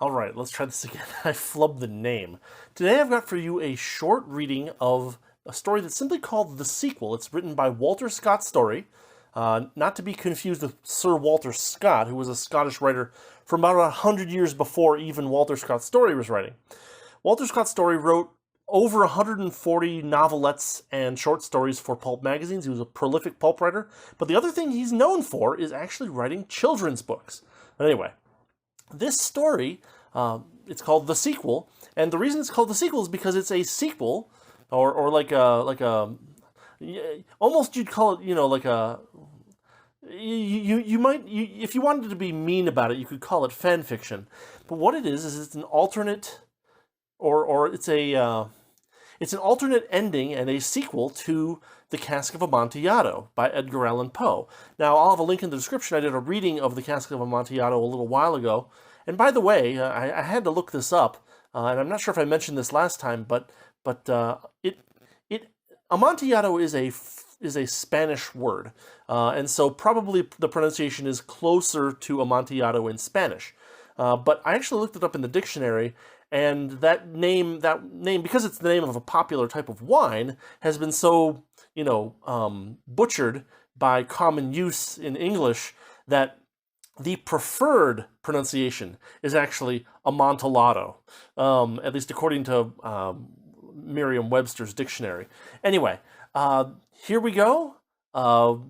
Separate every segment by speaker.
Speaker 1: Alright, let's try this again. I flubbed the name. Today I've got for you a short reading of a story that's simply called The Sequel. It's written by Walter Scott Story, not to be confused with Sir Walter Scott, who was a Scottish writer from about 100 years before even Walter Scott Story was writing. Walter Scott Story wrote over 140 novelettes and short stories for pulp magazines. He was a prolific pulp writer, but the other thing he's known for is actually writing children's books. Anyway, this story, it's called The Sequel, and the reason it's called The Sequel is because it's a sequel, or almost you'd call it, like a, you might, if you wanted to be mean about it, you could call it fan fiction. But what it is it's an alternate, or it's an alternate ending and a sequel to The Cask of Amontillado by Edgar Allan Poe. Now, I'll have a link in the description. I did a reading of The Cask of Amontillado a little while ago. And by the way, I had to look this up, and I'm not sure if I mentioned this last time, but Amontillado is a Spanish word, and so probably the pronunciation is closer to Amontillado in Spanish. But I actually looked it up in the dictionary, and that name, because it's the name of a popular type of wine, has been so, butchered by common use in English that the preferred pronunciation is actually Amontillado, at least according to Merriam-Webster's dictionary. Anyway, here we go.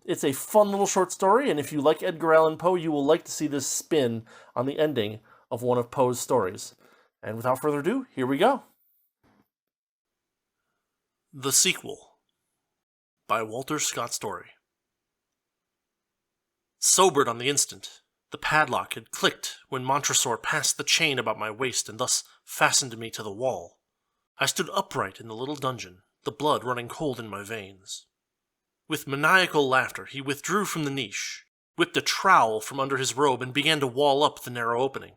Speaker 1: It's a fun little short story, and if you like Edgar Allan Poe, you will like to see this spin on the ending of one of Poe's stories. And without further ado, here we go. The Sequel by Walter Scott Story. Sobered on the instant, the padlock had clicked when Montresor passed the chain about my waist and thus fastened me to the wall. I stood upright in the little dungeon, the blood running cold in my veins. With maniacal laughter, he withdrew from the niche, whipped a trowel from under his robe, and began to wall up the narrow opening.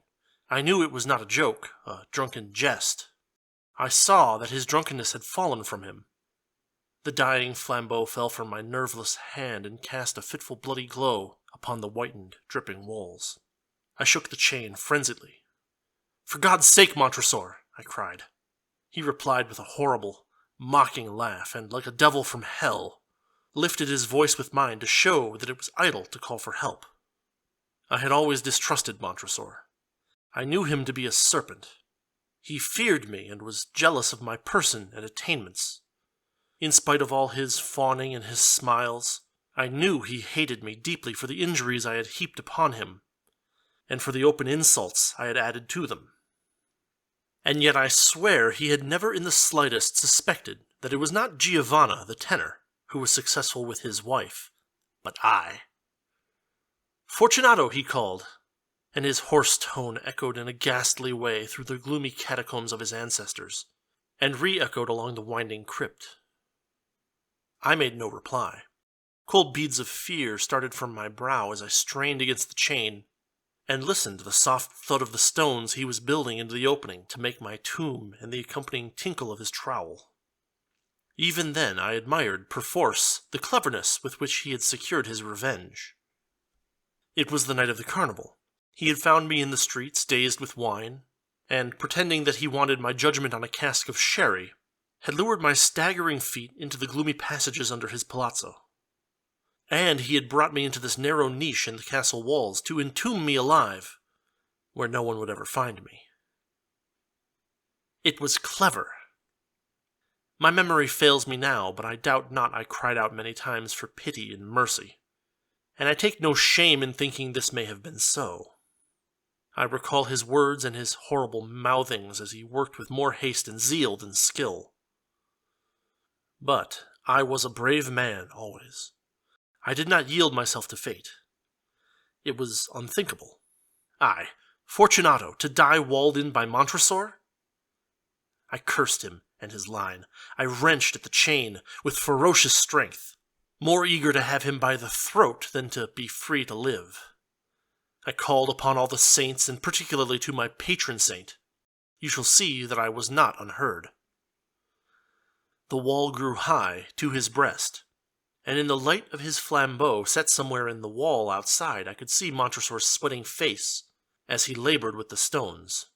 Speaker 1: I knew it was not a joke, a drunken jest. I saw that his drunkenness had fallen from him. The dying flambeau fell from my nerveless hand and cast a fitful bloody glow upon the whitened, dripping walls. I shook the chain frenziedly. "For God's sake, Montresor!" I cried. He replied with a horrible, mocking laugh, and, like a devil from hell, lifted his voice with mine to show that it was idle to call for help. I had always distrusted Montresor. I knew him to be a serpent. He feared me and was jealous of my person and attainments. In spite of all his fawning and his smiles, I knew he hated me deeply for the injuries I had heaped upon him, and for the open insults I had added to them. And yet I swear he had never in the slightest suspected that it was not Giovanna, the tenor, who was successful with his wife, but I. "Fortunato," he called, and his hoarse tone echoed in a ghastly way through the gloomy catacombs of his ancestors, and re-echoed along the winding crypt. I made no reply. Cold beads of fear started from my brow as I strained against the chain, and listened to the soft thud of the stones he was building into the opening to make my tomb and the accompanying tinkle of his trowel. Even then I admired, perforce, the cleverness with which he had secured his revenge. It was the night of the carnival. He had found me in the streets, dazed with wine, and, pretending that he wanted my judgment on a cask of sherry, had lured my staggering feet into the gloomy passages under his palazzo. And he had brought me into this narrow niche in the castle walls to entomb me alive, where no one would ever find me. It was clever. My memory fails me now, but I doubt not I cried out many times for pity and mercy, and I take no shame in thinking this may have been so. I recall his words and his horrible mouthings as he worked with more haste and zeal than skill. But I was a brave man always. I did not yield myself to fate. It was unthinkable. I, Fortunato, to die walled in by Montresor? I cursed him and his line. I wrenched at the chain with ferocious strength, more eager to have him by the throat than to be free to live. I called upon all the saints, and particularly to my patron saint. You shall see that I was not unheard. The wall grew high to his breast, and in the light of his flambeau set somewhere in the wall outside I could see Montresor's sweating face as he labored with the stones,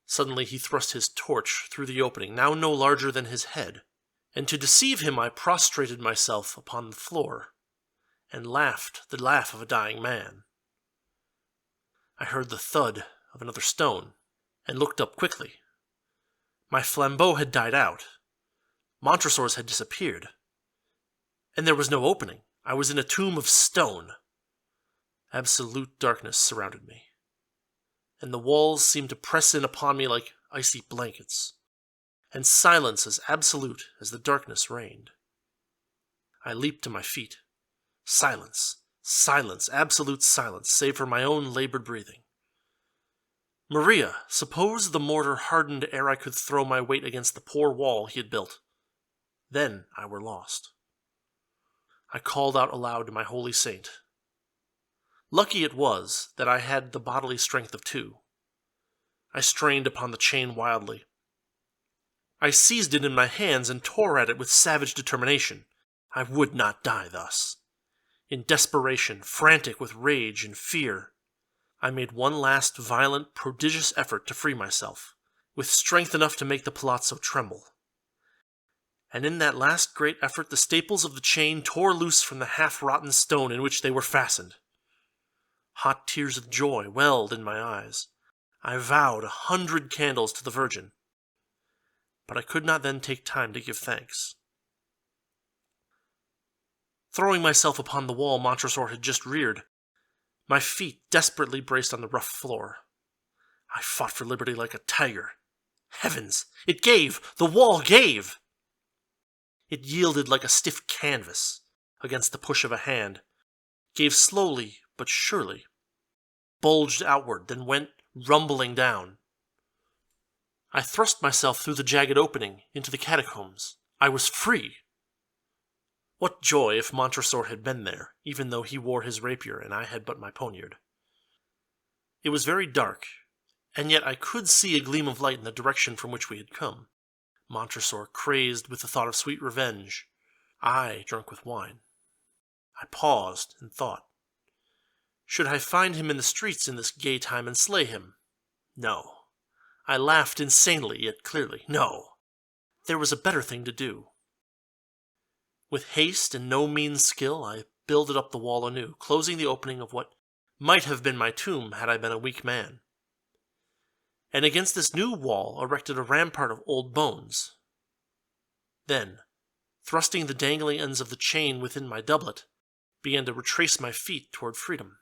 Speaker 1: Suddenly he thrust his torch through the opening, now no larger than his head, and to deceive him I prostrated myself upon the floor, and laughed the laugh of a dying man. I heard the thud of another stone, and looked up quickly. My flambeau had died out. Montresor's had disappeared. And there was no opening. I was in a tomb of stone. Absolute darkness surrounded me, and the walls seemed to press in upon me like icy blankets, and silence as absolute as the darkness reigned. I leaped to my feet. Silence, silence, absolute silence, save for my own labored breathing. Maria, suppose the mortar hardened ere I could throw my weight against the poor wall he had built. Then I were lost. I called out aloud to my holy saint. Lucky it was that I had the bodily strength of two. I strained upon the chain wildly. I seized it in my hands and tore at it with savage determination. I would not die thus. In desperation, frantic with rage and fear, I made one last violent, prodigious effort to free myself, with strength enough to make the palazzo tremble. And in that last great effort the staples of the chain tore loose from the half-rotten stone in which they were fastened. Hot tears of joy welled in my eyes. I vowed 100 candles to the Virgin, but I could not then take time to give thanks. Throwing myself upon the wall Montresor had just reared, my feet desperately braced on the rough floor. I fought for liberty like a tiger. Heavens! It gave! The wall gave! It yielded like a stiff canvas against the push of a hand, gave slowly but surely, bulged outward, then went rumbling down. I thrust myself through the jagged opening into the catacombs. I was free! What joy if Montresor had been there, even though he wore his rapier and I had but my poniard. It was very dark, and yet I could see a gleam of light in the direction from which we had come. Montresor crazed with the thought of sweet revenge, I drunk with wine. I paused and thought. Should I find him in the streets in this gay time and slay him? No. I laughed insanely, yet clearly. No. There was a better thing to do. With haste and no mean skill, I builded up the wall anew, closing the opening of what might have been my tomb had I been a weak man. And against this new wall erected a rampart of old bones. Then, thrusting the dangling ends of the chain within my doublet, began to retrace my feet toward freedom.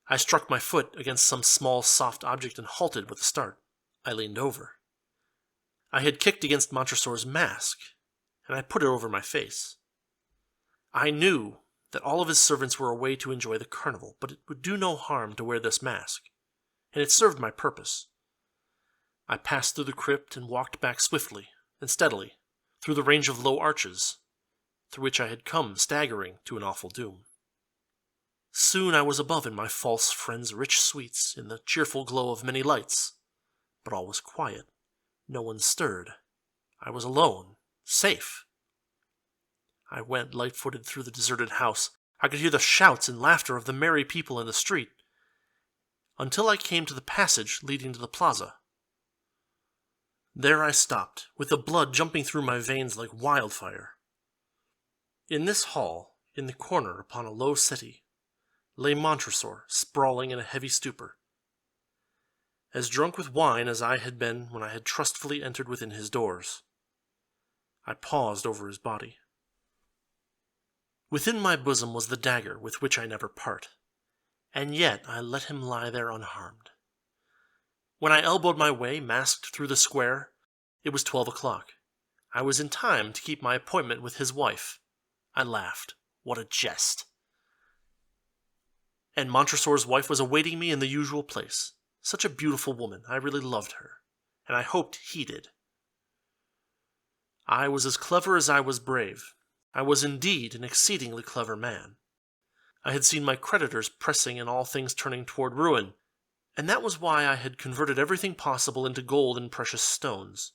Speaker 1: I struck my foot against some small soft object and halted with a start. I leaned over. I had kicked against Montresor's mask, and I put it over my face. I knew that all of his servants were away to enjoy the carnival, but it would do no harm to wear this mask, and it served my purpose. I passed through the crypt and walked back swiftly and steadily through the range of low arches, through which I had come staggering to an awful doom. Soon I was above in my false friend's rich suites, in the cheerful glow of many lights, but all was quiet. No one stirred. I was alone, safe. I went light-footed through the deserted house. I could hear the shouts and laughter of the merry people in the street, until I came to the passage leading to the plaza. There I stopped, with the blood jumping through my veins like wildfire. In this hall, in the corner upon a low settee, lay Montresor, sprawling in a heavy stupor, as drunk with wine as I had been when I had trustfully entered within his doors. I paused over his body. Within my bosom was the dagger with which I never part, and yet I let him lie there unharmed. When I elbowed my way, masked through the square, it was 12 o'clock. I was in time to keep my appointment with his wife. I laughed. What a jest! And Montresor's wife was awaiting me in the usual place. Such a beautiful woman. I really loved her, and I hoped he did. I was as clever as I was brave. I was indeed an exceedingly clever man. I had seen my creditors pressing and all things turning toward ruin, and that was why I had converted everything possible into gold and precious stones.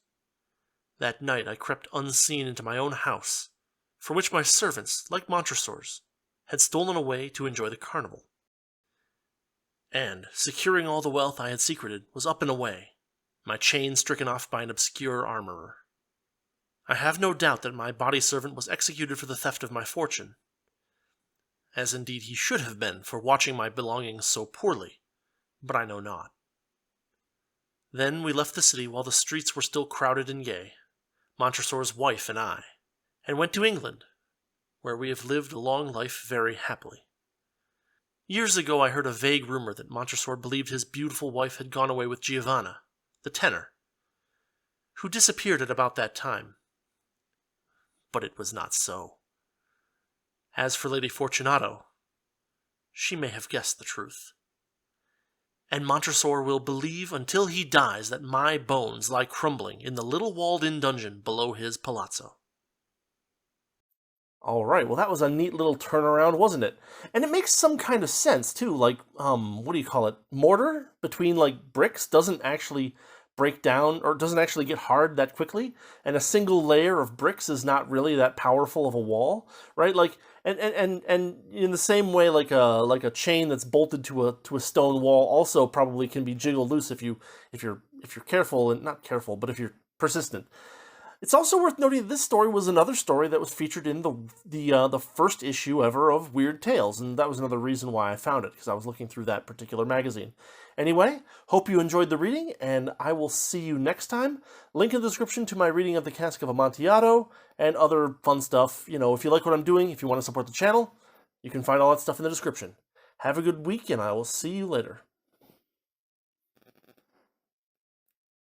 Speaker 1: That night I crept unseen into my own house, for which my servants, like Montresor's, had stolen away to enjoy the carnival. And, securing all the wealth I had secreted, was up and away. my chain stricken off by an obscure armorer. I have no doubt that my body servant was executed for the theft of my fortune, as indeed he should have been for watching my belongings so poorly, but I know not. Then we left the city while the streets were still crowded and gay, Montresor's wife and I, and went to England, where we have lived a long life very happily. Years ago I heard a vague rumor that Montresor believed his beautiful wife had gone away with Giovanna, the tenor, who disappeared at about that time. But it was not so. As for Lady Fortunato, she may have guessed the truth. And Montresor will believe until he dies that my bones lie crumbling in the little walled-in dungeon below his palazzo.
Speaker 2: All right, well, that was a neat little turnaround, wasn't it? And it makes some kind of sense, too. Like, what do you call it? Mortar between, like, bricks doesn't actually break down or doesn't actually get hard that quickly. And a single layer of bricks is not really that powerful of a wall, right? Like, and in the same way, like a chain that's bolted to a stone wall also probably can be jiggled loose if you're careful, and not careful, but if you're persistent. It's also worth noting that this story was another story that was featured in the first issue ever of Weird Tales, and that was another reason why I found it, because I was looking through that particular magazine. Anyway, hope you enjoyed the reading, and I will see you next time. Link in the description to my reading of the Cask of Amontillado and other fun stuff. You know, if you like what I'm doing, if you want to support the channel, you can find all that stuff in the description. Have a good week, and I will see you later.